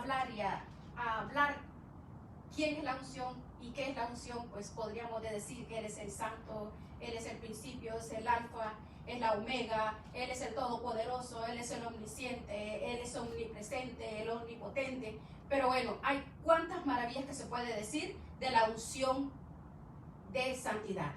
hablar a hablar quién es la unción y qué es la unción, pues podríamos decir que Él es el santo, Él es el principio, es el alfa, es la omega, Él es el todopoderoso, Él es el omnisciente, Él es omnipresente, el omnipotente. Pero bueno, hay cuántas maravillas que se puede decir de la unción de santidad.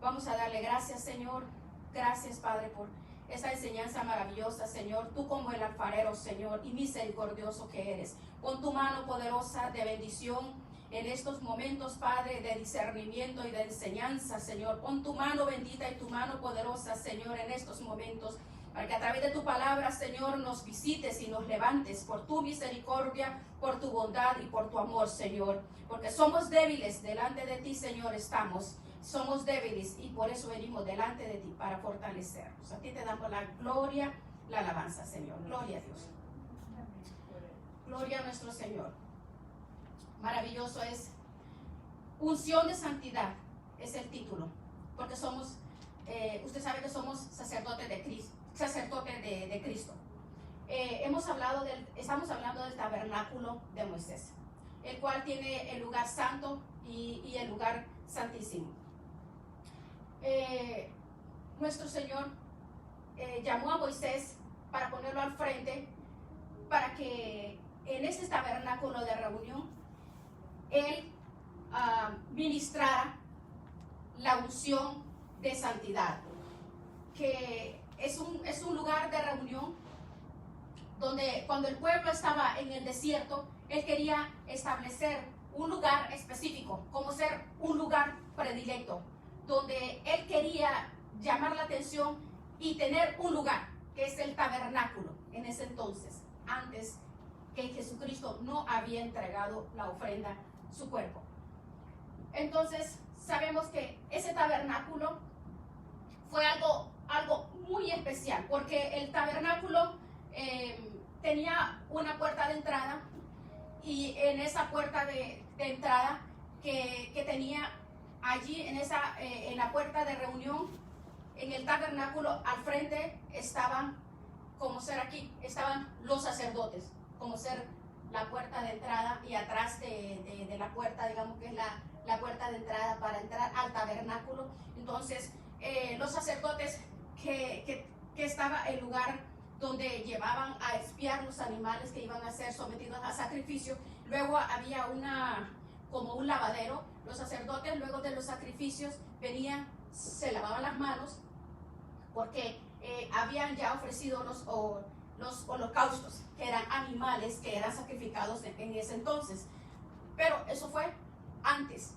Vamos a darle gracias, Señor. Gracias, Padre, por esa enseñanza maravillosa, Señor. Tú como el alfarero, Señor, y misericordioso que eres. Con tu mano poderosa de bendición en estos momentos, Padre, de discernimiento y de enseñanza, Señor. Pon tu mano bendita y tu mano poderosa, Señor, en estos momentos, para que a través de tu palabra, Señor, nos visites y nos levantes por tu misericordia, por tu bondad y por tu amor, Señor. Porque somos débiles delante de ti, Señor, estamos. Somos débiles y por eso venimos delante de ti para fortalecernos. A ti te damos la gloria, la alabanza, Señor. Gloria a Dios. Gloria a nuestro Señor. Maravilloso es unción de santidad, es el título, porque somos, usted sabe que somos sacerdotes de Cristo, de Cristo. Estamos hablando del tabernáculo de Moisés, el cual tiene el lugar santo y el lugar santísimo. Nuestro Señor llamó a Moisés para ponerlo al frente, para que en ese tabernáculo de reunión Él ministrara la unción de santidad, que es un lugar de reunión donde cuando el pueblo estaba en el desierto, Él quería establecer un lugar específico, como ser un lugar predilecto, donde Él quería llamar la atención y tener un lugar, que es el tabernáculo, en ese entonces, antes que Jesucristo no había entregado la ofrenda, su cuerpo. Entonces, sabemos que ese tabernáculo fue algo muy especial, porque el tabernáculo tenía una puerta de entrada, y en esa puerta de entrada que tenía allí, en la puerta de reunión, en el tabernáculo, al frente estaban, como ser aquí, estaban los sacerdotes, como ser la puerta de entrada, y atrás de la puerta, digamos que es la puerta de entrada para entrar al tabernáculo. Entonces, los sacerdotes que estaba el lugar donde llevaban a expiar los animales que iban a ser sometidos a sacrificio. Luego había como un lavadero. Los sacerdotes, luego de los sacrificios, venían, se lavaban las manos, porque habían ya ofrecido los holocaustos, que eran animales que eran sacrificados en ese entonces. Pero eso fue antes,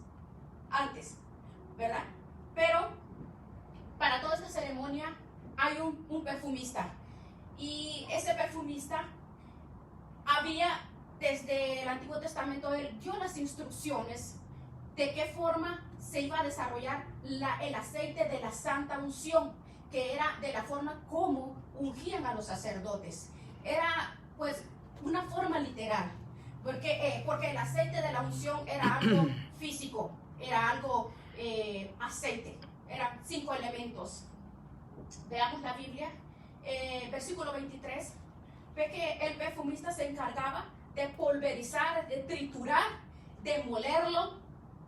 ¿verdad? Pero para toda esta ceremonia hay un perfumista, y ese perfumista había, desde el Antiguo Testamento, él dio las instrucciones de qué forma se iba a desarrollar el aceite de la santa unción, que era de la forma como ungían a los sacerdotes. Era pues una forma literal, porque el aceite de la unción era algo físico, era algo aceite, eran 5 elementos. Veamos la Biblia, versículo 23, ve que el perfumista se encargaba de pulverizar, de triturar, de molerlo,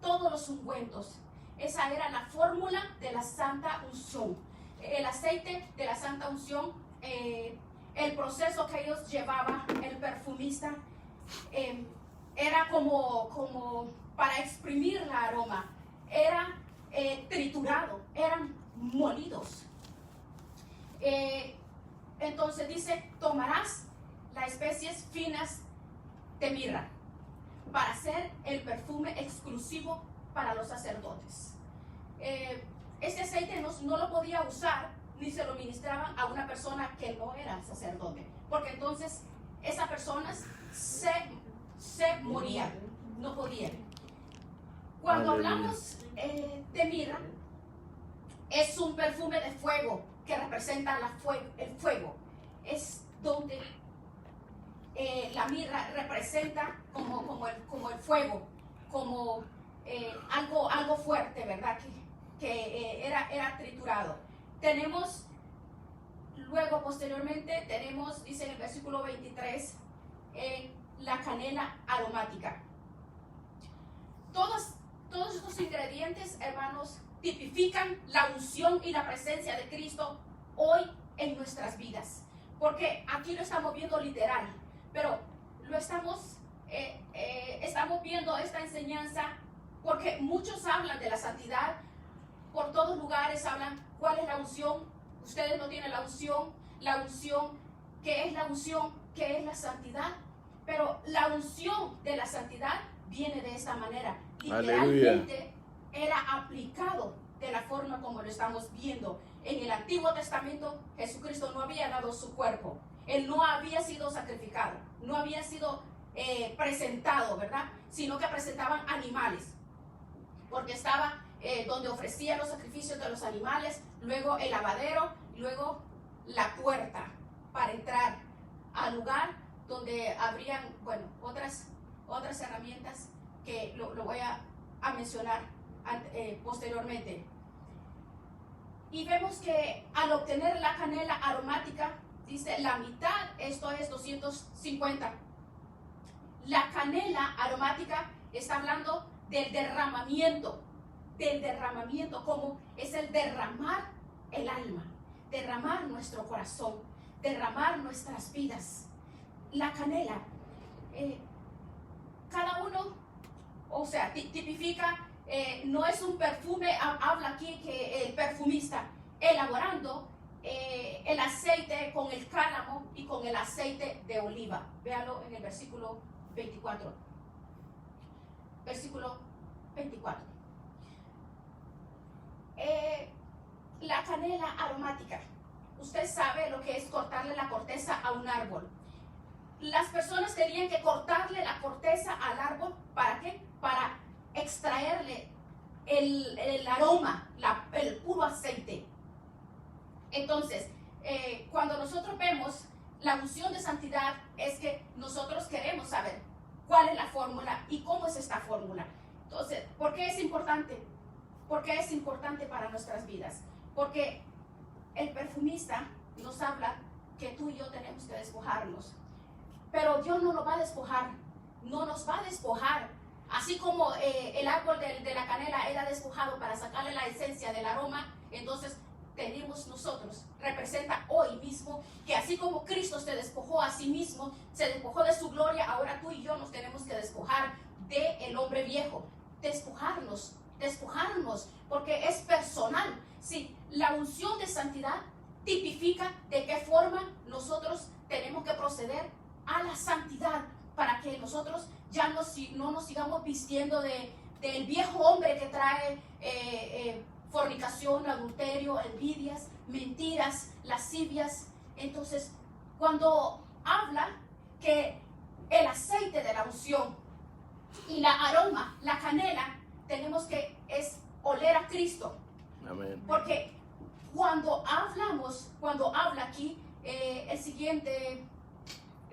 todos los ungüentos. Esa era la fórmula de la santa unción. El aceite de la santa unción, el proceso que ellos llevaban, el perfumista, era como para exprimir la aroma, era triturado, eran molidos. Entonces dice, tomarás las especies finas de mirra para hacer el perfume exclusivo para los sacerdotes. Este aceite no lo podía usar ni se lo ministraban a una persona que no era sacerdote, porque entonces esas personas se morían, no podían. Cuando hablamos de mirra, es un perfume de fuego que representa el fuego. Es donde la mirra representa como el fuego, como algo fuerte, ¿verdad? Que era triturado. Tenemos, luego posteriormente, dice en el versículo 23, la canela aromática. Todos estos ingredientes, hermanos, tipifican la unción y la presencia de Cristo hoy en nuestras vidas. Porque aquí lo estamos viendo literal, pero lo estamos viendo esta enseñanza porque muchos hablan de la santidad. Por todos lugares hablan cuál es la unción. Ustedes no tienen la unción, ¿qué es la unción? ¿Qué es la santidad? Pero la unción de la santidad viene de esta manera. Literalmente era aplicado de la forma como lo estamos viendo. En el Antiguo Testamento, Jesucristo no había dado su cuerpo. Él no había sido sacrificado, no había sido presentado, ¿verdad? Sino que presentaban animales. Porque estaba donde ofrecían los sacrificios de los animales, luego el lavadero, luego la puerta para entrar al lugar donde habrían, bueno, otras herramientas que lo voy a mencionar posteriormente. Y vemos que al obtener la canela aromática, dice la mitad, esto es 250. La canela aromática está hablando del derramamiento, como es el derramar el alma, derramar nuestro corazón, derramar nuestras vidas. La canela, cada uno, o sea, tipifica, no es un perfume. Habla aquí que el perfumista elaborando el aceite con el cálamo y con el aceite de oliva. Véalo en el versículo 24. Versículo 24. La canela aromática. Usted sabe lo que es cortarle la corteza a un árbol. Las personas tenían que cortarle la corteza al árbol. ¿Para qué? Para extraerle el aroma, el puro aceite. Entonces, cuando nosotros vemos la unción de santidad, es que nosotros queremos saber cuál es la fórmula y cómo es esta fórmula. Entonces, ¿por qué es importante? ¿Por qué es importante para nuestras vidas? Porque el perfumista nos habla que tú y yo tenemos que despojarnos. Pero Dios no nos va a despojar, no nos va a despojar. Así como el árbol de la canela era despojado para sacarle la esencia del aroma, entonces tenemos nosotros, representa hoy mismo que así como Cristo se despojó a sí mismo, se despojó de su gloria, ahora tú y yo nos tenemos que despojar del hombre viejo, despojarnos, porque es personal. Sí, la unción de santidad tipifica de qué forma nosotros tenemos que proceder a la santidad, para que nosotros ya no nos sigamos vistiendo del viejo hombre que trae fornicación, adulterio, envidias, mentiras, lascivias. Entonces, cuando habla que el aceite de la unción y la aroma, la canela, tenemos que oler a Cristo. Amén. Porque cuando habla aquí, el siguiente,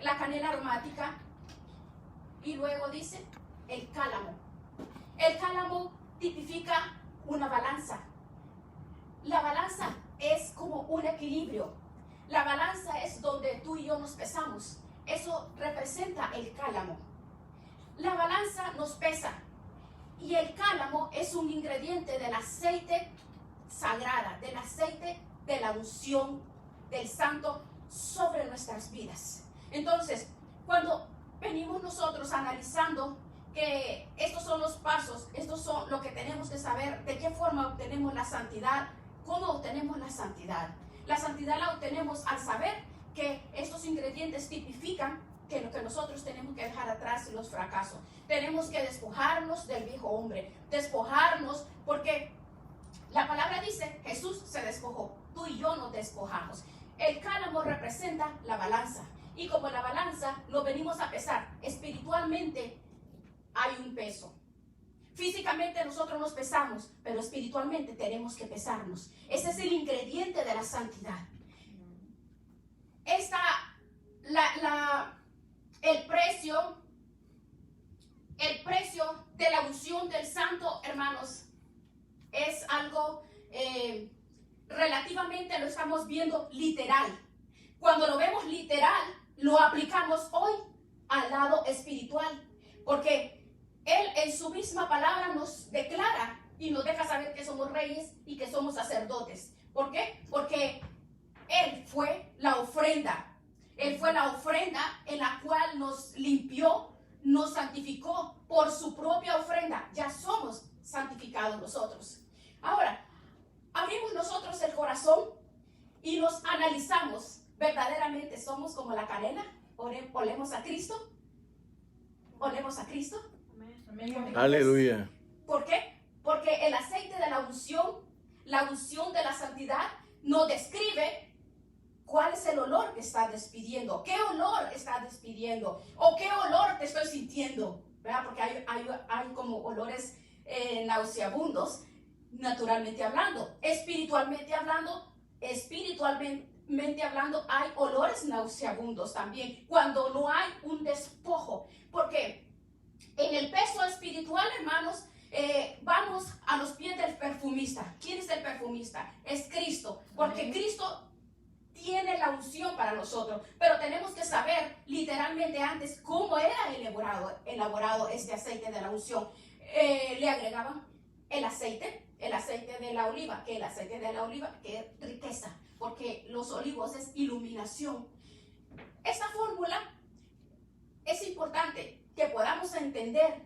la canela aromática, y luego dice el cálamo. El cálamo tipifica una balanza. La balanza es como un equilibrio. La balanza es donde tú y yo nos pesamos. Eso representa el cálamo. La balanza nos pesa. Y el cálamo es un ingrediente del aceite sagrada, del aceite de la unción del santo sobre nuestras vidas. Entonces, cuando venimos nosotros analizando que estos son los pasos, estos son lo que tenemos que saber, de qué forma obtenemos la santidad, cómo obtenemos la santidad. La santidad la obtenemos al saber que estos ingredientes tipifican que lo que nosotros tenemos que dejar atrás los fracasos. Tenemos que despojarnos del viejo hombre, despojarnos, porque la palabra dice, Jesús se despojó, tú y yo nos despojamos. El cálamo representa la balanza, y como la balanza lo venimos a pesar, espiritualmente hay un peso. Físicamente nosotros nos pesamos, pero espiritualmente tenemos que pesarnos. Ese es el ingrediente de la santidad. El precio de la unción del santo, hermanos, es algo relativamente, lo estamos viendo literal. Cuando lo vemos literal, lo aplicamos hoy al lado espiritual, porque Él en su misma palabra nos declara y nos deja saber que somos reyes y que somos sacerdotes. ¿Por qué? Porque Él fue la ofrenda. Él fue la ofrenda en la cual nos limpió, nos santificó por su propia ofrenda. Ya somos santificados nosotros. Ahora, abrimos nosotros el corazón y nos analizamos. ¿Verdaderamente somos como la canela? ¿Olemos a Cristo? ¿Olemos a Cristo? Amén. Aleluya. ¿Por qué? Porque el aceite de la unción de la santidad, nos describe cuál es el olor que está despidiendo, qué olor está despidiendo, o qué olor te estoy sintiendo, ¿verdad? Porque hay como olores nauseabundos, naturalmente hablando. Espiritualmente hablando, hay olores nauseabundos también, cuando no hay un despojo, porque en el peso espiritual, hermanos, vamos a los pies del perfumista. ¿Quién es el perfumista? Es Cristo, porque Cristo tiene la unción para nosotros, pero tenemos que saber literalmente antes cómo era elaborado este aceite de la unción. Le agregaban el aceite de la oliva, que el aceite de la oliva, que es riqueza, porque los olivos es iluminación. Esta fórmula es importante que podamos entender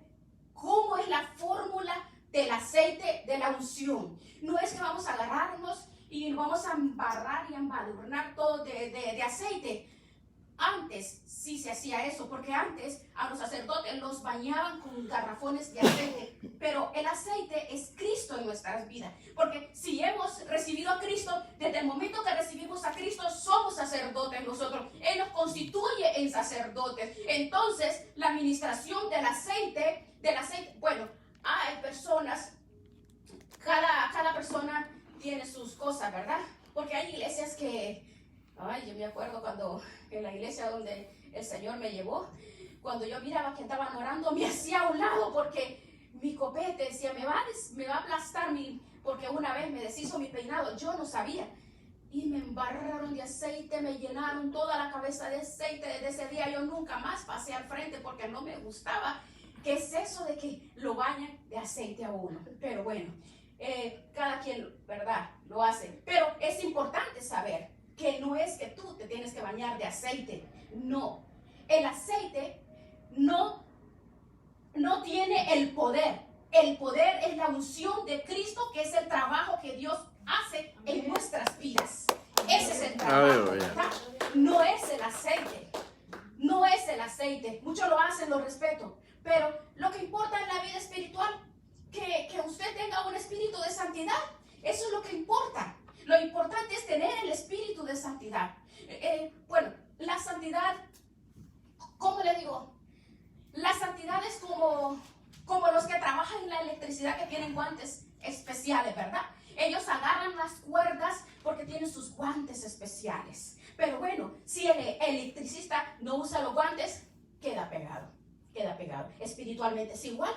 cómo es la fórmula del aceite de la unción. No es que vamos a agarrarnos y vamos a embarrar y embadurnar todo de aceite. Antes sí se hacía eso, porque antes a los sacerdotes los bañaban con garrafones de aceite. Pero el aceite es Cristo en nuestras vidas. Porque si hemos recibido a Cristo, desde el momento que recibimos a Cristo, somos sacerdotes nosotros. Él nos constituye en sacerdotes. Entonces, la administración del aceite, bueno, hay personas, cada persona tiene sus cosas, ¿verdad? Porque hay iglesias que, yo me acuerdo cuando en la iglesia donde el Señor me llevó, cuando yo miraba que estaban orando, me hacía a un lado porque mi copete decía, me va a aplastar porque una vez me deshizo mi peinado, yo no sabía. Y me embarraron de aceite, me llenaron toda la cabeza de aceite. Desde ese día yo nunca más pasé al frente porque no me gustaba. ¿Qué es eso de que lo bañan de aceite a uno? Pero bueno, cada quien, ¿verdad?, lo hace. Pero es importante saber que no es que tú te tienes que bañar de aceite. No. El aceite no tiene el poder. El poder es la unción de Cristo, que es el trabajo que Dios hace en nuestras vidas. Ese es el trabajo, ¿verdad? No es el aceite. No es el aceite. Muchos lo hacen, lo respeto. Pero lo que importa en la vida espiritual, que usted tenga un espíritu de santidad, eso es lo que importa. Lo importante es tener el espíritu de santidad. Bueno, la santidad, ¿cómo le digo? La santidad es como los que trabajan en la electricidad, que tienen guantes especiales, ¿verdad? Ellos agarran las cuerdas porque tienen sus guantes especiales. Pero bueno, si el electricista no usa los guantes, queda pegado. Espiritualmente es igual.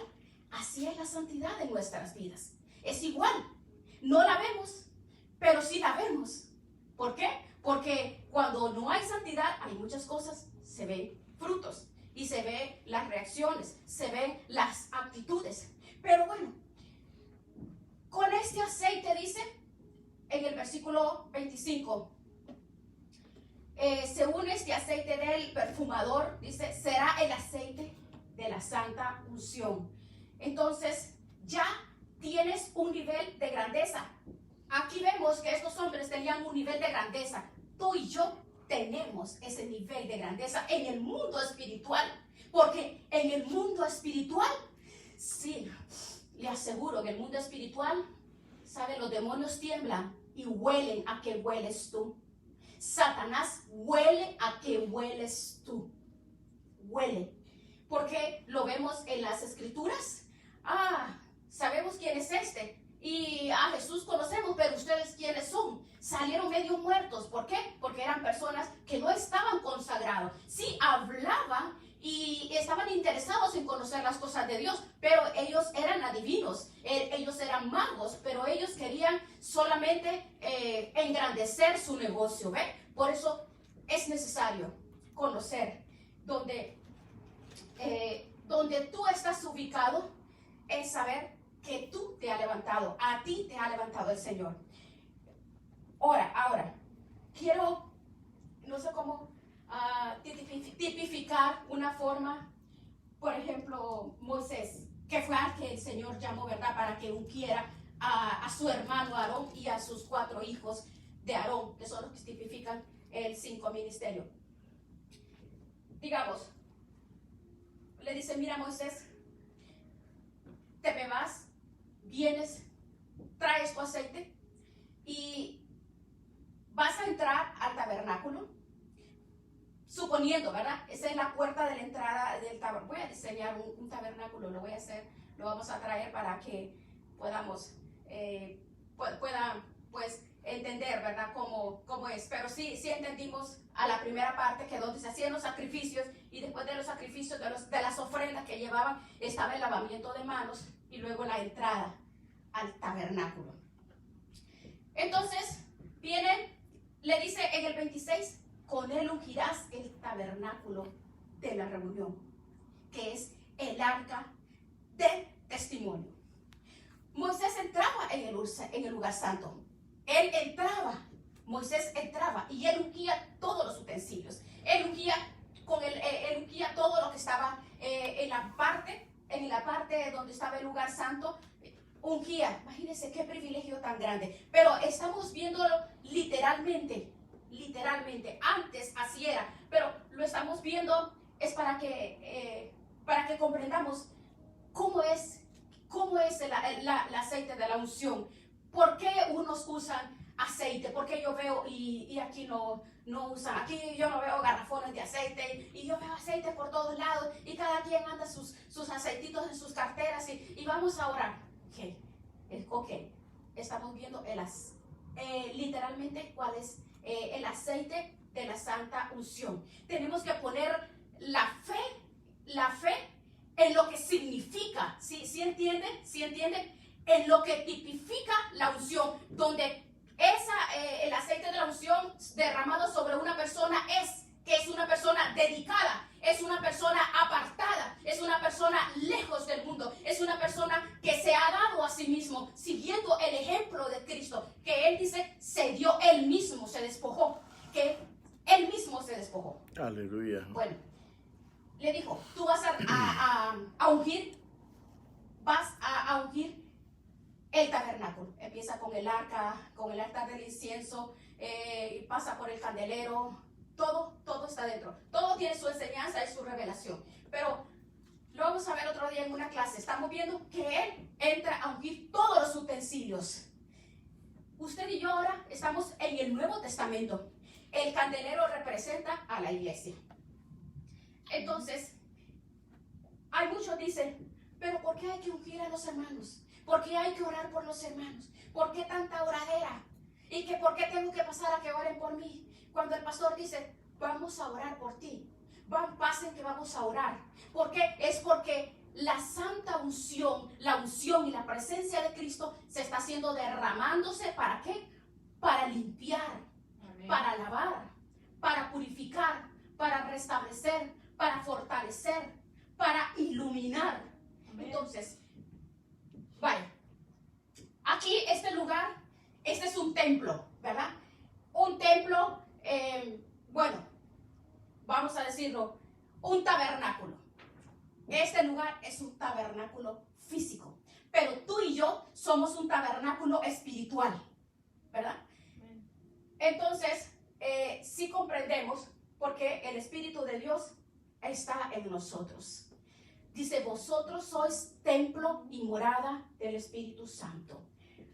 Así es la santidad en nuestras vidas. Es igual. No la vemos, pero sí la vemos. ¿Por qué? Porque cuando no hay santidad, hay muchas cosas. Se ven frutos y se ven las reacciones, se ven las actitudes. Pero bueno, con este aceite dice en el versículo 25, según este aceite del perfumador, dice, será el aceite de la santa unción. Entonces, ya tienes un nivel de grandeza. Aquí vemos que estos hombres tenían un nivel de grandeza. Tú y yo tenemos ese nivel de grandeza en el mundo espiritual. Porque en el mundo espiritual, sí, le aseguro que en el mundo espiritual, ¿sabe? Los demonios tiemblan y huelen a que hueles tú. Satanás huele a que hueles tú. Huele. Porque lo vemos en las escrituras. Sabemos quién es este. Y a Jesús conocemos, pero ustedes quiénes son. Salieron medio muertos. ¿Por qué? Porque eran personas que no estaban consagrados. Sí, hablaban y estaban interesados en conocer las cosas de Dios, pero ellos eran adivinos, ellos eran magos, pero ellos querían solamente engrandecer su negocio, ¿ve? Por eso es necesario conocer donde donde tú estás ubicado es saber que tú te has levantado, a ti te ha levantado el Señor. Ahora, quiero, no sé cómo tipificar una forma, por ejemplo, Moisés, que fue al que el Señor llamó, ¿verdad?, para que ungiera a su hermano Aarón y a sus 4 hijos de Aarón, que son los que tipifican el 5 ministerio. Digamos, le dice, mira Moisés, te me vas, vienes, traes tu aceite y vas a entrar al tabernáculo, suponiendo, ¿verdad? Esa es la puerta de la entrada del tabernáculo. Voy a diseñar un tabernáculo, lo voy a hacer, lo vamos a traer para que podamos, puedan, pues, entender, ¿verdad?, cómo es. Pero sí entendimos a la primera parte, que donde se hacían los sacrificios, y después de los sacrificios, de las ofrendas que llevaban, estaba el lavamiento de manos y luego la entrada al tabernáculo. Entonces, viene, le dice en el 26, con él ungirás el tabernáculo de la reunión, que es el arca del testimonio. Moisés entraba en el lugar santo. Él entraba, Moisés entraba y él ungía todos los utensilios. Él ungía todo lo que estaba en la parte donde estaba el lugar santo. Ungía, imagínense qué privilegio tan grande. Pero estamos viéndolo literalmente. Antes así era, pero lo estamos viendo es para que comprendamos cómo es el aceite de la unción. ¿Por qué unos usan aceite? Porque yo veo y aquí no usan, aquí yo no veo garrafones de aceite y yo veo aceite por todos lados y cada quien anda sus aceititos en sus carteras y vamos a orar. Ok, estamos viendo literalmente cuál es el aceite de la santa unción. Tenemos que poner la fe en lo que significa, ¿sí entienden? ¿Sí entienden? En lo que tipifica la unción, donde el aceite de la unción derramado sobre una persona que es una persona dedicada, es una persona apartada, es una persona lejos del mundo, es una persona que se ha dado a sí mismo, siguiendo el ejemplo de Cristo, que él dice, se dio él mismo, se despojó, que él mismo se despojó. Aleluya. Bueno, le dijo, tú vas a ungir, el tabernáculo. Empieza con el arca, con el altar del incienso, pasa por el candelero, todo está dentro. Todo tiene su enseñanza y su revelación. Pero lo vamos a ver otro día en una clase. Estamos viendo que él entra a ungir todos los utensilios. Usted y yo ahora estamos en el Nuevo Testamento. El candelero representa a la iglesia. Entonces, hay muchos dicen, pero ¿por qué hay que ungir a los hermanos? ¿Por qué hay que orar por los hermanos? ¿Por qué tanta oradera? ¿Y que por qué tengo que pasar a que oren por mí? Cuando el pastor dice, vamos a orar por ti. Pasen que vamos a orar. ¿Por qué? Es porque la santa unción, la unción y la presencia de Cristo se está haciendo derramándose. ¿Para qué? Para limpiar, amén, para lavar, para purificar, para restablecer, para fortalecer, para iluminar. Amén. Entonces, vaya, aquí este lugar, este es un templo, ¿verdad? Un templo, bueno, vamos a decirlo, un tabernáculo. Este lugar es un tabernáculo físico, pero tú y yo somos un tabernáculo espiritual, ¿verdad? Entonces, sí comprendemos porque el Espíritu de Dios está en nosotros. Dice, vosotros sois templo y morada del Espíritu Santo.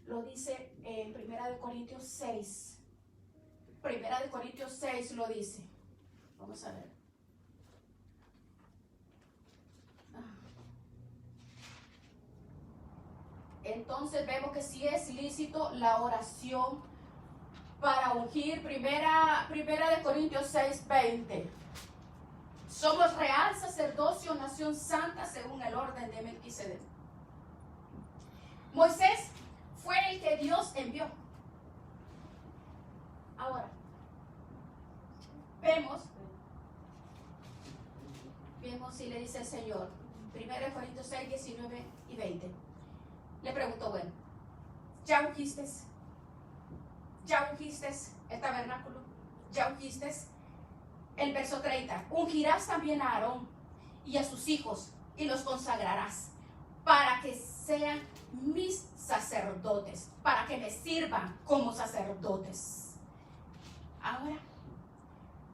Lo dice en 1 Corintios 6. 1 Corintios 6 lo dice. Vamos a ver. Entonces vemos que sí es lícito la oración para ungir. Primera de Corintios 6, 20. Somos real sacerdocio, nación santa, según el orden de Melquisedec. Moisés fue el que Dios envió. Ahora, vemos y le dice el Señor, 1 Corintios 6, 19 y 20. Le preguntó, bueno, ¿ya ungiste el tabernáculo? ¿Ya ungiste? El verso 30, ungirás también a Aarón y a sus hijos y los consagrarás para que sean mis sacerdotes, para que me sirvan como sacerdotes. Ahora,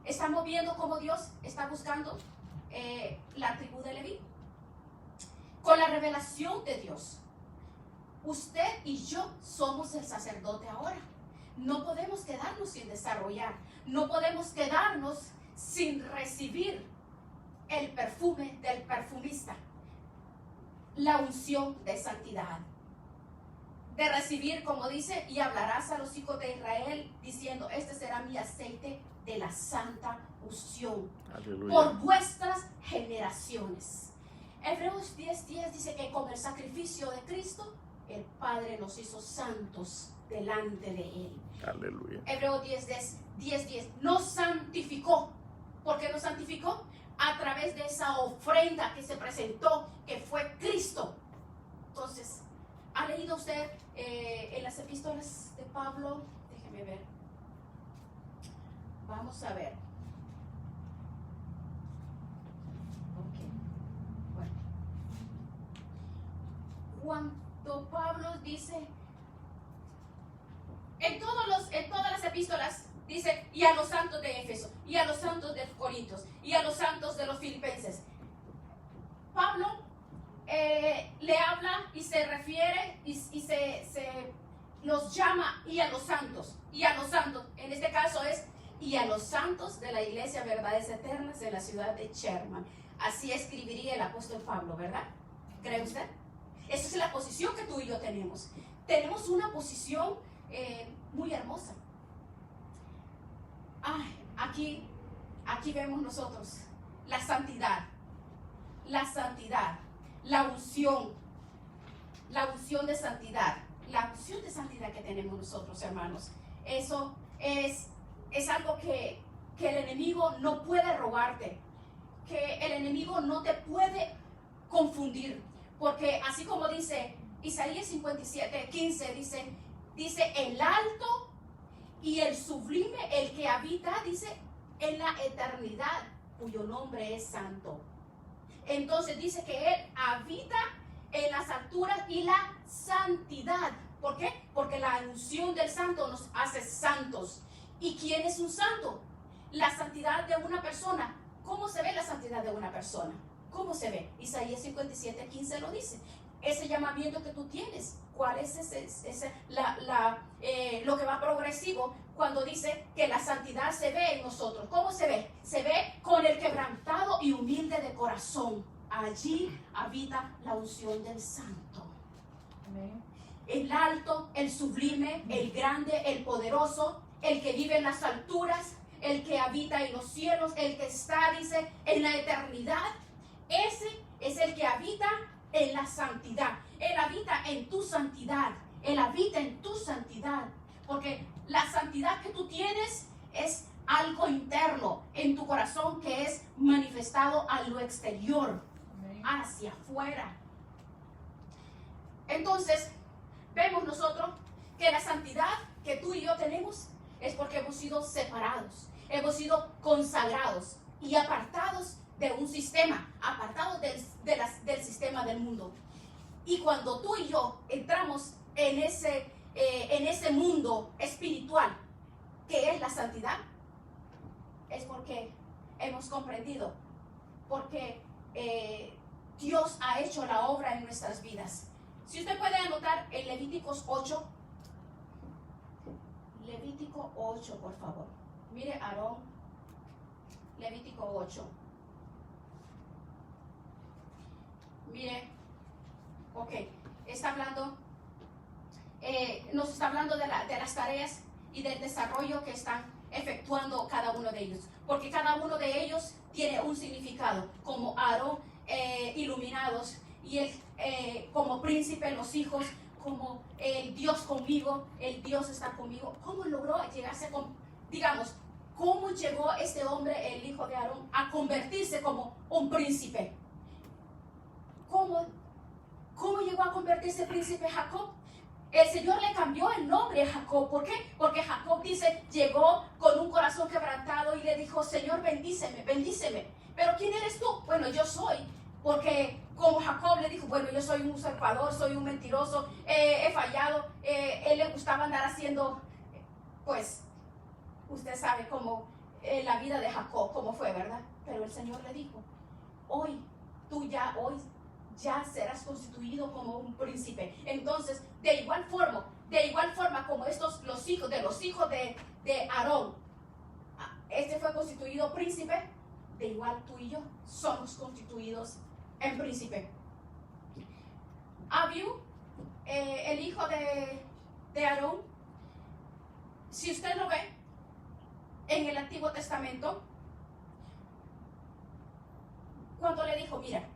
estamos viendo cómo Dios está buscando la tribu de Leví. Con la revelación de Dios, usted y yo somos el sacerdote ahora. No podemos quedarnos sin desarrollar, no podemos quedarnos sin recibir el perfume del perfumista, la unción de santidad, de recibir, como dice, y hablarás a los hijos de Israel diciendo, este será mi aceite de la santa unción. Aleluya. Por vuestras generaciones. Hebreos 10:10 dice que con el sacrificio de Cristo el Padre nos hizo santos delante de Él. Aleluya. Hebreos 10:10 nos santificó. ¿Por qué nos santificó? A través de esa ofrenda que se presentó, que fue Cristo. Entonces, ¿ha leído usted en las epístolas de Pablo? Déjeme ver. Vamos a ver. Ok. Bueno. Cuando Pablo dice, en todas las epístolas, dice, y a los santos de Éfeso, y a los santos de Corintios, y a los santos de los filipenses. Pablo le habla y se refiere y se los llama y a los santos, en este caso es, y a los santos de la iglesia Verdades Eternas de la ciudad de Sherman. Así escribiría el apóstol Pablo, ¿verdad? ¿Cree usted? Esa es la posición que tú y yo tenemos. Tenemos una posición muy hermosa. Aquí vemos nosotros la santidad, la unción de santidad, que tenemos nosotros, hermanos. Eso es algo que el enemigo no puede robarte, que el enemigo no te puede confundir, porque así como dice Isaías 57:15, dice el alto y el sublime, el que habita, dice, en la eternidad, cuyo nombre es santo. Entonces dice que Él habita en las alturas y la santidad. ¿Por qué? Porque la unción del santo nos hace santos. ¿Y quién es un santo? La santidad de una persona. ¿Cómo se ve la santidad de una persona? ¿Cómo se ve? Isaías 57:15 lo dice. Ese llamamiento que tú tienes, ¿cuál es lo que va progresivo cuando dice que la santidad se ve en nosotros? ¿Cómo se ve? Se ve con el quebrantado y humilde de corazón. Allí habita la unción del santo. Amén. El alto, el sublime, el grande, el poderoso, el que vive en las alturas, el que habita en los cielos, el que está, dice, en la eternidad. Ese es el que habita en la santidad. Él habita en tu santidad. Él habita en tu santidad. Porque la santidad que tú tienes es algo interno en tu corazón que es manifestado a lo exterior, hacia afuera. Entonces, vemos nosotros que la santidad que tú y yo tenemos es porque hemos sido separados, hemos sido consagrados y apartados de un sistema, apartados del sistema del mundo. Y cuando tú y yo entramos en ese mundo espiritual que es la santidad, es porque hemos comprendido, porque Dios ha hecho la obra en nuestras vidas. Si usted puede anotar en Levíticos 8, Levítico 8, por favor. Mire, Aarón, Levítico 8. Mire, ok, está hablando, nos está hablando de las tareas y del desarrollo que están efectuando cada uno de ellos, porque cada uno de ellos tiene un significado, como Aarón, iluminados, y él como príncipe, los hijos, como el Dios conmigo, el Dios está conmigo. ¿Cómo logró llegarse cómo llegó este hombre, el hijo de Aarón, a convertirse como un príncipe? convertirse en príncipe Jacob. El Señor le cambió el nombre a Jacob. ¿Por qué? Porque Jacob dice, llegó con un corazón quebrantado y le dijo, Señor, bendíceme, bendíceme. Pero ¿quién eres tú? Bueno, yo soy. Porque como Jacob le dijo, bueno, yo soy un usurpador, soy un mentiroso, he fallado. Él le gustaba andar haciendo, pues, usted sabe cómo la vida de Jacob, cómo fue, ¿verdad? Pero el Señor le dijo, hoy ya serás constituido como un príncipe. Entonces, de igual forma como los hijos de Aarón, este fue constituido príncipe, de igual tú y yo somos constituidos en príncipe. Abiú, el hijo de Aarón, si usted lo ve en el Antiguo Testamento, cuando le dijo, mira,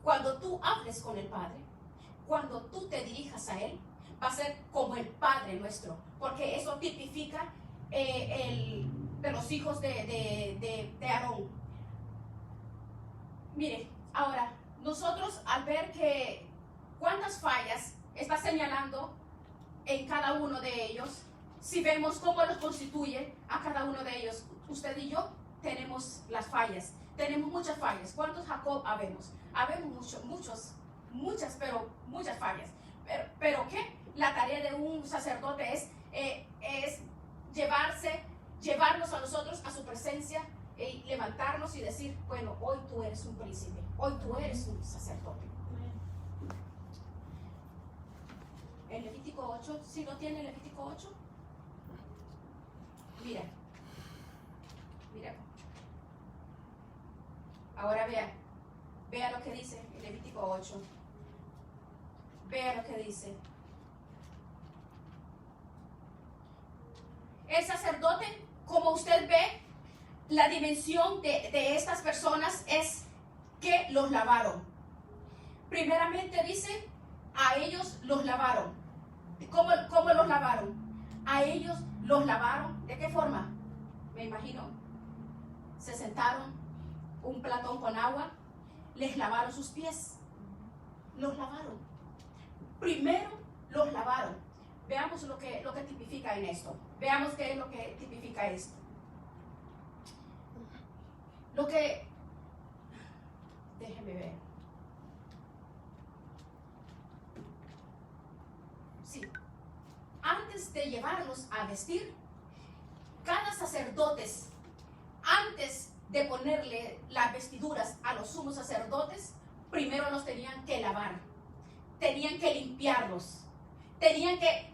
cuando tú hables con el Padre, cuando tú te dirijas a Él, va a ser como el Padre nuestro, porque eso tipifica de los hijos de Aarón. Mire, ahora, nosotros al ver que cuántas fallas está señalando en cada uno de ellos, si vemos cómo los constituye a cada uno de ellos, usted y yo tenemos las fallas. Tenemos muchas fallas. ¿Cuántos Jacob habemos? Habemos muchas, pero muchas fallas. Pero ¿qué? La tarea de un sacerdote es llevarnos a nosotros a su presencia y levantarnos y decir, bueno, hoy tú eres un príncipe, hoy tú eres un sacerdote. El Levítico 8, ¿sí lo tiene el Levítico 8? Mira. Ahora vea lo que dice el Levítico 8. Vea lo que dice. El sacerdote, como usted ve, la dimensión de estas personas es que los lavaron. Primeramente dice, a ellos los lavaron. ¿Cómo los lavaron? A ellos los lavaron. ¿De qué forma? Me imagino. Se sentaron, un platón con agua, les lavaron sus pies. Los lavaron. Primero los lavaron. Veamos lo que tipifica en esto. Veamos qué es lo que tipifica esto. Déjeme ver. Sí. Antes de llevarlos a vestir, cada sacerdote, antes de ponerle las vestiduras a los sumos sacerdotes, primero los tenían que lavar, tenían que limpiarlos, tenían que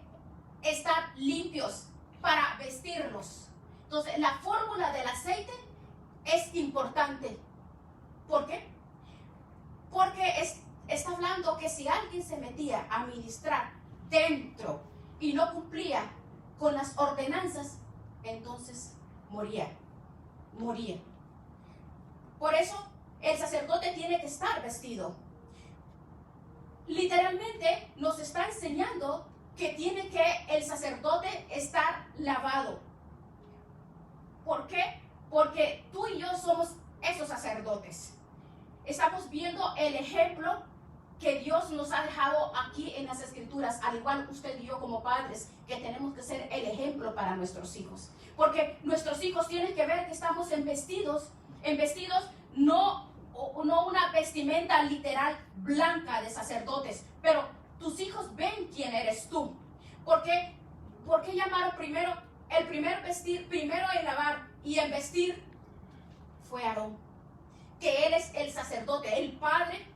estar limpios para vestirlos. Entonces, la fórmula del aceite es importante. ¿Por qué? Porque está hablando que si alguien se metía a ministrar dentro y no cumplía con las ordenanzas, entonces moría. Por eso el sacerdote tiene que estar vestido. Literalmente nos está enseñando que tiene que el sacerdote estar lavado. ¿Por qué? Porque tú y yo somos esos sacerdotes. Estamos viendo el ejemplo que Dios nos ha dejado aquí en las Escrituras, al igual usted y yo como padres, que tenemos que ser el ejemplo para nuestros hijos. Porque nuestros hijos tienen que ver que estamos en vestidos no una vestimenta literal blanca de sacerdotes, pero tus hijos ven quién eres tú. ¿Por qué llamaron primero en lavar y en vestir fue Aarón? Que él es el sacerdote, el padre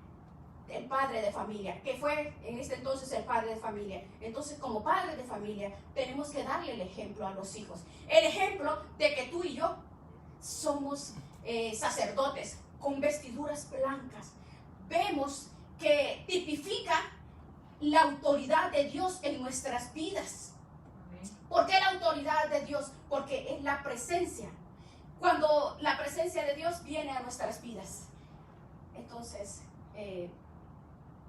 de familia, que fue en este entonces el padre de familia. Entonces, como padre de familia, tenemos que darle el ejemplo a los hijos. El ejemplo de que tú y yo somos sacerdotes con vestiduras blancas. Vemos que tipifica la autoridad de Dios en nuestras vidas. ¿Por qué la autoridad de Dios? Porque es la presencia. Cuando la presencia de Dios viene a nuestras vidas. Entonces,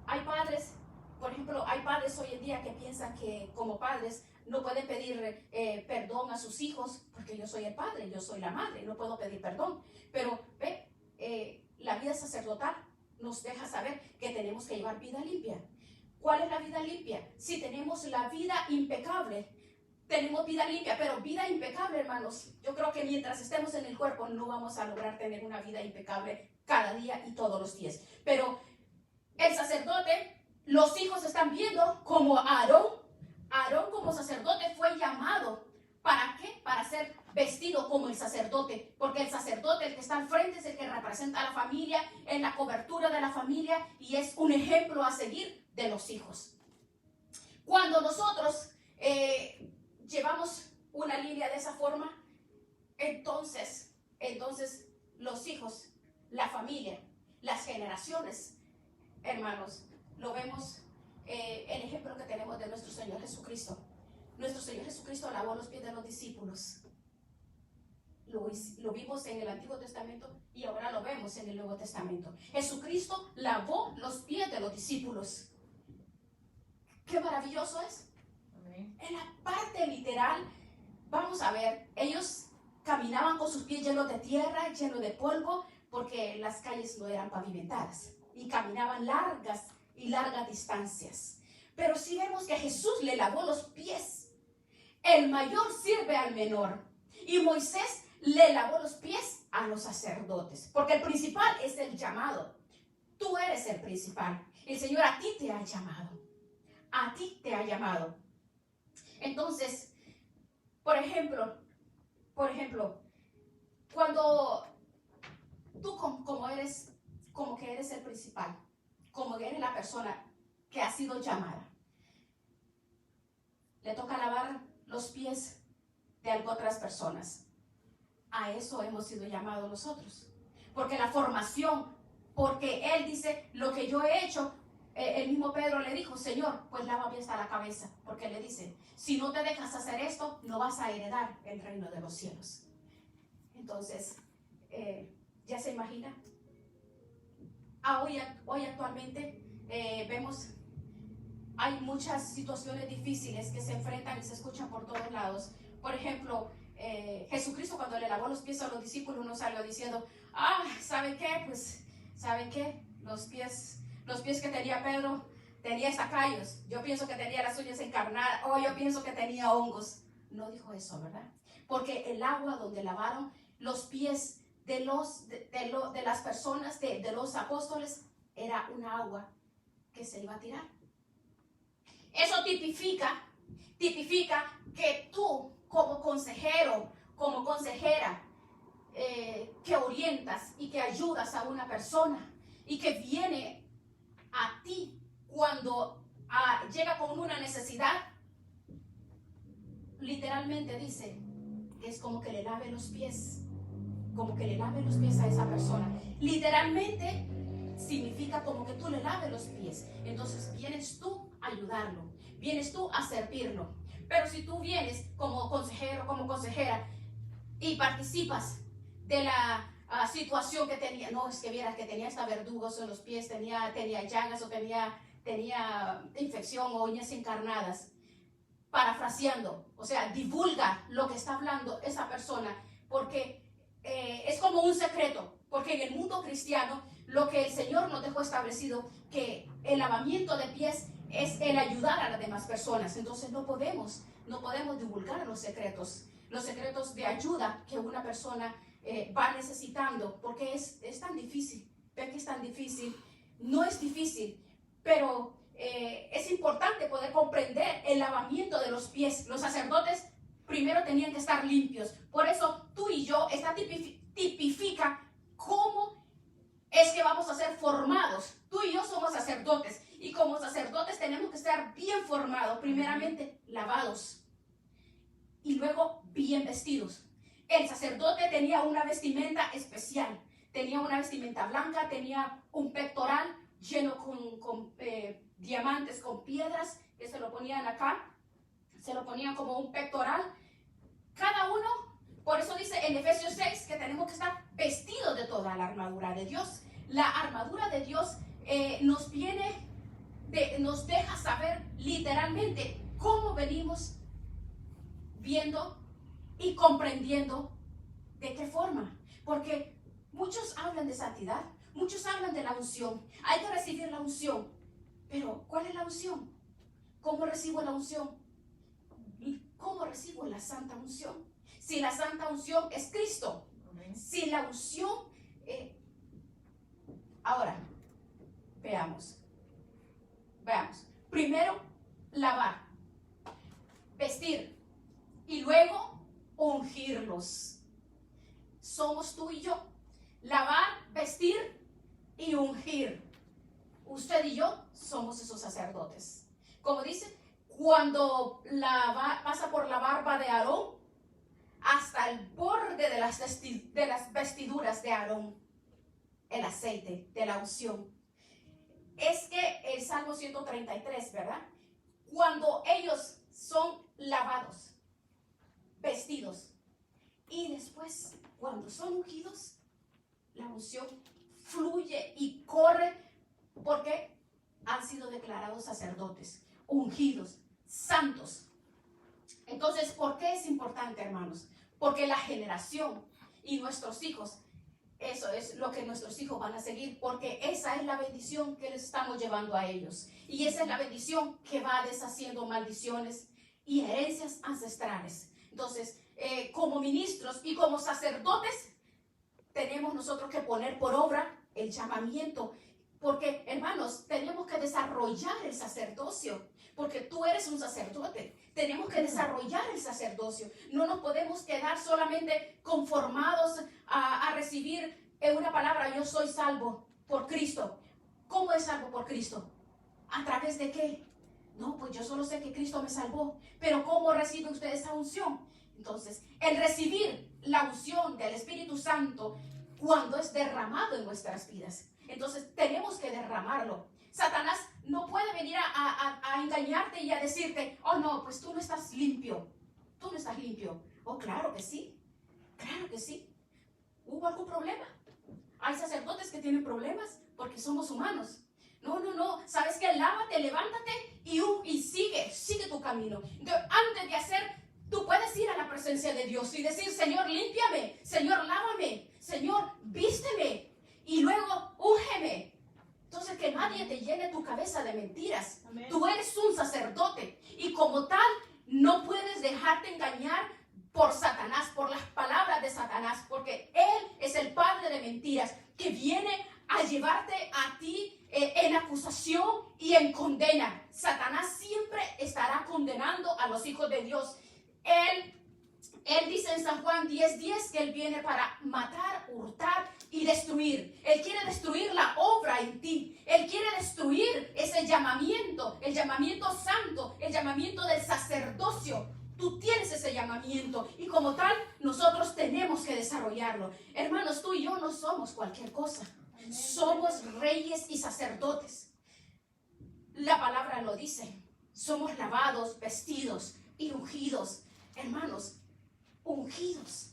hay padres, por ejemplo, hay padres hoy en día que piensan que como padres no pueden pedir perdón a sus hijos, porque yo soy el padre, yo soy la madre, no puedo pedir perdón. Pero la vida sacerdotal nos deja saber que tenemos que llevar vida limpia. ¿Cuál es la vida limpia? Si tenemos la vida impecable, tenemos vida limpia, pero vida impecable, hermanos. Yo creo que mientras estemos en el cuerpo no vamos a lograr tener una vida impecable cada día y todos los días. Pero el sacerdote, los hijos están viendo como Aarón como sacerdote fue llamado. ¿Para qué? Para ser vestido como el sacerdote, porque el sacerdote, el que está al frente, es el que representa a la familia, en la cobertura de la familia, y es un ejemplo a seguir de los hijos. Cuando nosotros llevamos una línea de esa forma, entonces los hijos, la familia, las generaciones, hermanos, lo vemos, el ejemplo que tenemos de nuestro Señor Jesucristo. Nuestro Señor Jesucristo lavó los pies de los discípulos. Lo vimos en el Antiguo Testamento y ahora lo vemos en el Nuevo Testamento. Jesucristo lavó los pies de los discípulos. ¡Qué maravilloso es! Amén. En la parte literal, vamos a ver, ellos caminaban con sus pies llenos de tierra, llenos de polvo, porque las calles no eran pavimentadas y caminaban largas distancias. Pero sí vemos que Jesús le lavó los pies. El mayor sirve al menor. Y Moisés le lavó los pies a los sacerdotes, porque el principal es el llamado. Tú eres el principal. El Señor a ti te ha llamado. A ti te ha llamado. Entonces, por ejemplo, cuando tú como que eres el principal, como que eres la persona que ha sido llamada, le toca lavar los pies de otras personas. A eso hemos sido llamados nosotros. Porque la formación, porque Él dice, lo que yo he hecho, el mismo Pedro le dijo, Señor, pues lávame hasta la cabeza. Porque le dice, si no te dejas hacer esto, no vas a heredar el reino de los cielos. Entonces, ¿ya se imagina? Hoy actualmente vemos, hay muchas situaciones difíciles que se enfrentan y se escuchan por todos lados. Por ejemplo, Jesucristo cuando le lavó los pies a los discípulos no salió diciendo, ¿saben qué? Pues, ¿saben qué? Los pies que tenía Pedro tenía estacallos. Yo pienso que tenía las uñas encarnadas, o yo pienso que tenía hongos. No dijo eso, ¿verdad? Porque el agua donde lavaron los pies de las personas, de los apóstoles, era un agua que se iba a tirar. Eso tipifica que tú como consejero, como consejera, que orientas y que ayudas a una persona y que viene a ti cuando llega con una necesidad, literalmente dice que es como que le lave los pies, a esa persona. Literalmente significa como que tú le laves los pies. Entonces vienes tú a ayudarlo, vienes tú a servirlo. Pero si tú vienes como consejero, como consejera y participas de la situación que tenía, no, es que vieras que tenía hasta verdugos en los pies, tenía llagas o tenía infección o uñas encarnadas, parafraseando, o sea, divulga lo que está hablando esa persona, porque es como un secreto, porque en el mundo cristiano lo que el Señor nos dejó establecido, que el lavamiento de pies es el ayudar a las demás personas. Entonces no podemos divulgar los secretos de ayuda que una persona va necesitando, porque es tan difícil. Ven que es tan difícil. No es difícil, pero es importante poder comprender el lavamiento de los pies. Los sacerdotes primero tenían que estar limpios. Por eso tú y yo, esta tipifica cómo es que vamos a ser formados. Tú y yo somos sacerdotes y como sacerdotes tenemos que estar bien formados, primeramente lavados y luego bien vestidos. El sacerdote tenía una vestimenta especial, tenía una vestimenta blanca, tenía un pectoral lleno con diamantes, con piedras que se lo ponían acá, se lo ponían como un pectoral. Cada uno, por eso dice en Efesios 6 que tenemos que estar vestidos de toda la armadura de Dios. La armadura de Dios nos deja saber literalmente cómo venimos viendo y comprendiendo de qué forma. Porque muchos hablan de santidad, muchos hablan de la unción. Hay que recibir la unción, Pero, ¿cuál es la unción? ¿Cómo recibo la unción? ¿Y cómo recibo la santa unción? Si la santa unción es Cristo, si la unción... ahora, veamos. Primero, lavar, vestir y luego ungirlos. Somos tú y yo. Lavar, vestir y ungir. Usted y yo somos esos sacerdotes. Como dice, cuando pasa por la barba de Aarón, hasta el borde de las vestiduras de Aarón, el aceite de la unción. Es que el Salmo 133, ¿verdad? Cuando ellos son lavados, vestidos, y después, cuando son ungidos, la unción fluye y corre porque han sido declarados sacerdotes, ungidos, santos. Entonces, ¿por qué es importante, hermanos? Porque la generación y nuestros hijos, eso es lo que nuestros hijos van a seguir, porque esa es la bendición que les estamos llevando a ellos. Y esa es la bendición que va deshaciendo maldiciones y herencias ancestrales. Entonces, como ministros y como sacerdotes, tenemos nosotros que poner por obra el llamamiento. Porque, hermanos, tenemos que desarrollar el sacerdocio. Porque tú eres un sacerdote. Tenemos que desarrollar el sacerdocio. No nos podemos quedar solamente conformados a recibir una palabra: yo soy salvo por Cristo. ¿Cómo es salvo por Cristo? ¿A través de qué? No, pues yo solo sé que Cristo me salvó. Pero ¿cómo recibe usted esa unción? Entonces, el recibir la unción del Espíritu Santo cuando es derramado en nuestras vidas. Entonces, tenemos que derramarlo. Satanás no puede venir a engañarte y a decirte: oh no, pues tú no estás limpio. Tú no estás limpio. Oh, claro que sí. Claro que sí. ¿Hubo algún problema? Hay sacerdotes que tienen problemas porque somos humanos. No. ¿Sabes qué? Lávate, levántate y sigue tu camino. Entonces, antes de hacer, tú puedes ir a la presencia de Dios y decir: Señor, límpiame. Señor, lávame. Señor, vísteme. Y luego, úngeme. Entonces, que nadie te llene tu cabeza de mentiras. Amén. Tú eres un sacerdote y como tal no puedes dejarte engañar por Satanás, por las palabras de Satanás, porque él es el padre de mentiras que viene a llevarte a ti en acusación y en condena. Satanás siempre estará condenando a los hijos de Dios. Él dice en San Juan 10:10 que él viene para matar, hurtar y destruir. Él quiere destruir la obra en ti. Él quiere destruir ese llamamiento, el llamamiento santo, el llamamiento del sacerdocio. Tú tienes ese llamamiento y como tal nosotros tenemos que desarrollarlo. Hermanos, tú y yo no somos cualquier cosa. Amén. Somos reyes y sacerdotes. La palabra lo dice. Somos lavados, vestidos y ungidos. Hermanos, ungidos.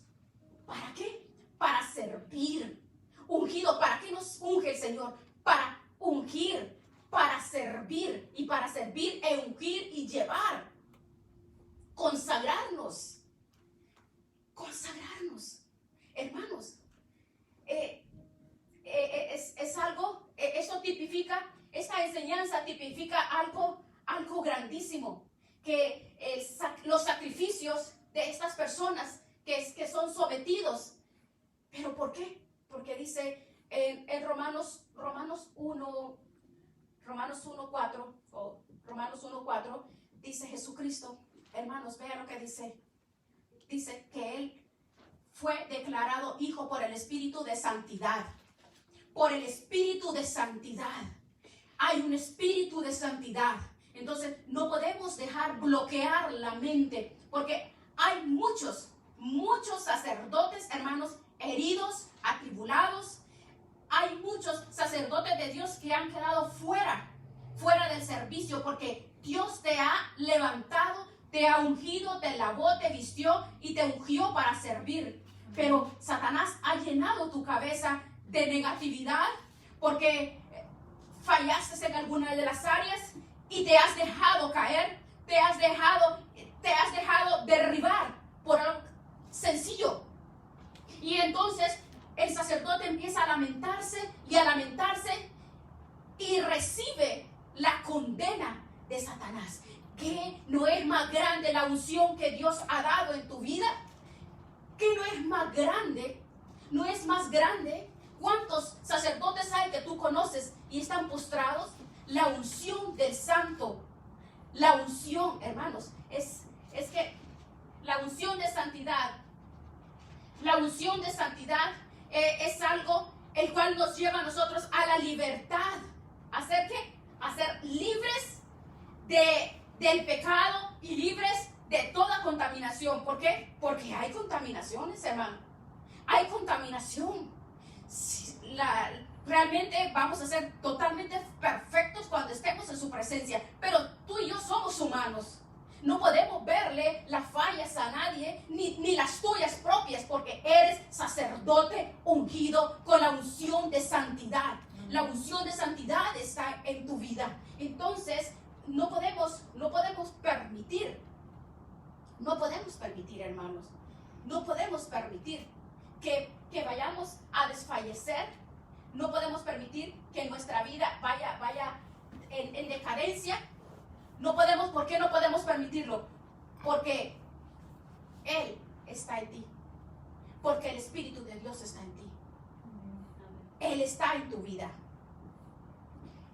¿Para qué? Para servir. Ungido, ¿para qué nos unge el Señor? Para ungir, para servir. Y para servir e ungir y llevar. Consagrarnos. Hermanos, es algo, eso tipifica, esta enseñanza tipifica algo grandísimo, que los sacrificios de estas personas que son sometidos. ¿Pero por qué? Porque dice en Romanos 1:4, dice Jesucristo. Hermanos, vean lo que dice. Dice que Él fue declarado hijo por el Espíritu de Santidad. Por el Espíritu de Santidad. Hay un Espíritu de Santidad. Entonces, no podemos dejar bloquear la mente. Porque hay muchos sacerdotes, hermanos, heridos, atribulados. Hay muchos sacerdotes de Dios que han quedado fuera del servicio. Porque Dios te ha levantado, te ha ungido, te lavó, te vistió y te ungió para servir. Pero Satanás ha llenado tu cabeza de negatividad porque fallaste en alguna de las áreas y te has dejado caer, te has dejado derribar por algo sencillo. Y entonces el sacerdote empieza a lamentarse y recibe la condena de Satanás. ¿Qué no es más grande la unción que Dios ha dado en tu vida? ¿Qué no es más grande? ¿No es más grande? ¿Cuántos sacerdotes hay que tú conoces y están postrados? La unción del santo. La unción, hermanos, es que la unción de santidad, es algo el cual nos lleva a nosotros a la libertad. ¿A ser qué? A ser libres del pecado y libres de toda contaminación. ¿Por qué? Porque hay contaminaciones, hermano. Hay contaminación. Realmente vamos a ser totalmente perfectos cuando estemos en su presencia. Pero tú y yo somos humanos. No podemos verle las fallas a nadie, ni las tuyas propias, porque eres sacerdote ungido con la unción de santidad. La unción de santidad está en tu vida. Entonces, no podemos permitir, hermanos, no podemos permitir que vayamos a desfallecer. No podemos permitir que nuestra vida vaya en decadencia. ¿Por qué no podemos permitirlo? Porque Él está en ti. Porque el Espíritu de Dios está en ti. Él está en tu vida.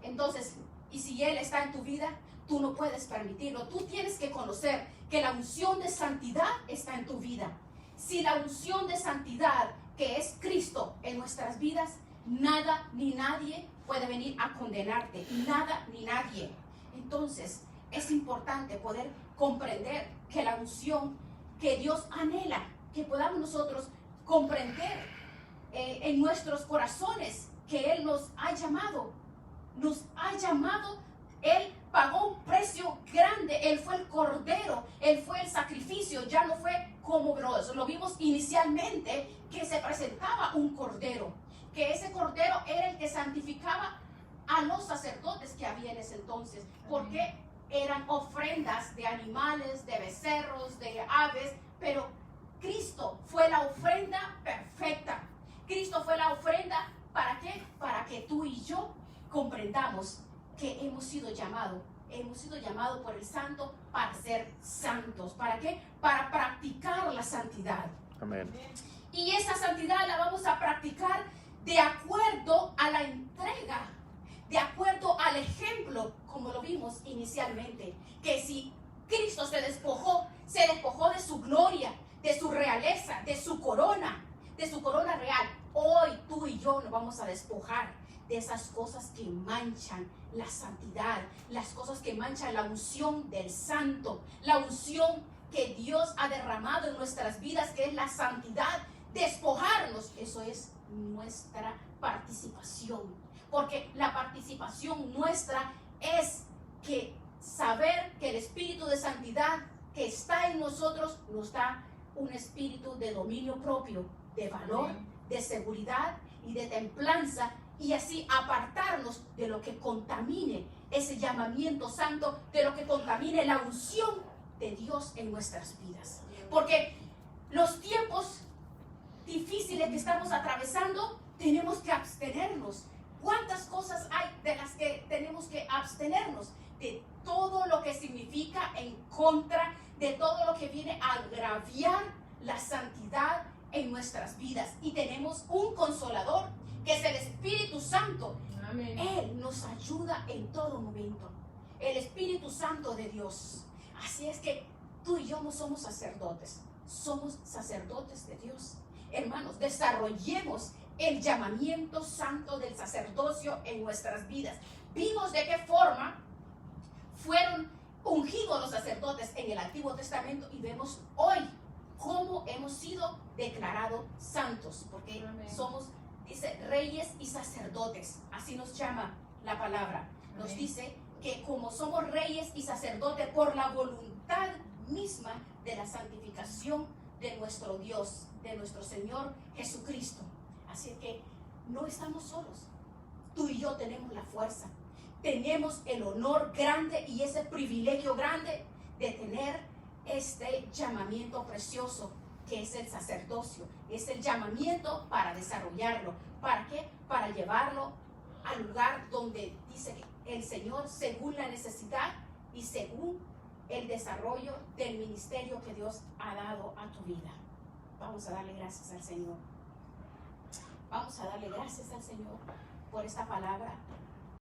Entonces, y si Él está en tu vida, tú no puedes permitirlo. Tú tienes que conocer que la unción de santidad está en tu vida. Si la unción de santidad, que es Cristo en nuestras vidas, nada ni nadie puede venir a condenarte. Nada ni nadie. Entonces, es importante poder comprender que la unción que Dios anhela, que podamos nosotros comprender en nuestros corazones que Él nos ha llamado. Él pagó un precio grande. Él fue el cordero, Él fue el sacrificio. Ya no fue como lo vimos inicialmente, que se presentaba un cordero, que ese cordero era el que santificaba a los sacerdotes que había en ese entonces, porque eran ofrendas de animales, de becerros, de aves, pero Cristo fue la ofrenda perfecta. Cristo fue la ofrenda, ¿para qué? Para que tú y yo comprendamos que hemos sido llamados por el Santo para ser santos. ¿Para qué? Para practicar la santidad. Amén. Y esa santidad la vamos a practicar de acuerdo a la entrega, de acuerdo al ejemplo, como lo vimos inicialmente, que si Cristo se despojó de su gloria, de su realeza, de su corona real. Hoy tú y yo nos vamos a despojar de esas cosas que manchan la santidad, las cosas que manchan la unción del santo, la unción que Dios ha derramado en nuestras vidas, que es la santidad. Despojarnos, eso es nuestra participación, porque la participación nuestra es que saber que el espíritu de santidad que está en nosotros nos da un espíritu de dominio propio, de valor, de seguridad y de templanza, y así apartarnos de lo que contamine ese llamamiento santo, de lo que contamine la unción de Dios en nuestras vidas. Porque los tiempos difíciles que estamos atravesando, tenemos que abstenernos. ¿Cuántas cosas hay de las que tenemos que abstenernos? De todo lo que significa en contra, de todo lo que viene a agraviar la santidad en nuestras vidas. Y tenemos un consolador, que es el Espíritu Santo. Amén. Él nos ayuda en todo momento. El Espíritu Santo de Dios. Así es que tú y yo no somos sacerdotes, somos sacerdotes de Dios. Hermanos, desarrollemos el llamamiento santo del sacerdocio en nuestras vidas. Vimos de qué forma fueron ungidos los sacerdotes en el Antiguo Testamento, y vemos hoy cómo hemos sido declarados santos, porque somos, dice, reyes y sacerdotes. Así nos llama la palabra. Nos dice que como somos reyes y sacerdotes por la voluntad misma de la santificación de nuestro Dios, de nuestro Señor Jesucristo. Así que no estamos solos. Tú y yo tenemos la fuerza, tenemos el honor grande y ese privilegio grande de tener este llamamiento precioso que es el sacerdocio. Es el llamamiento para desarrollarlo. ¿Para qué? Para llevarlo al lugar donde dice que el Señor según la necesidad y según el desarrollo del ministerio que Dios ha dado a tu vida. Vamos a darle gracias al Señor. Vamos a darle gracias al Señor por esta palabra.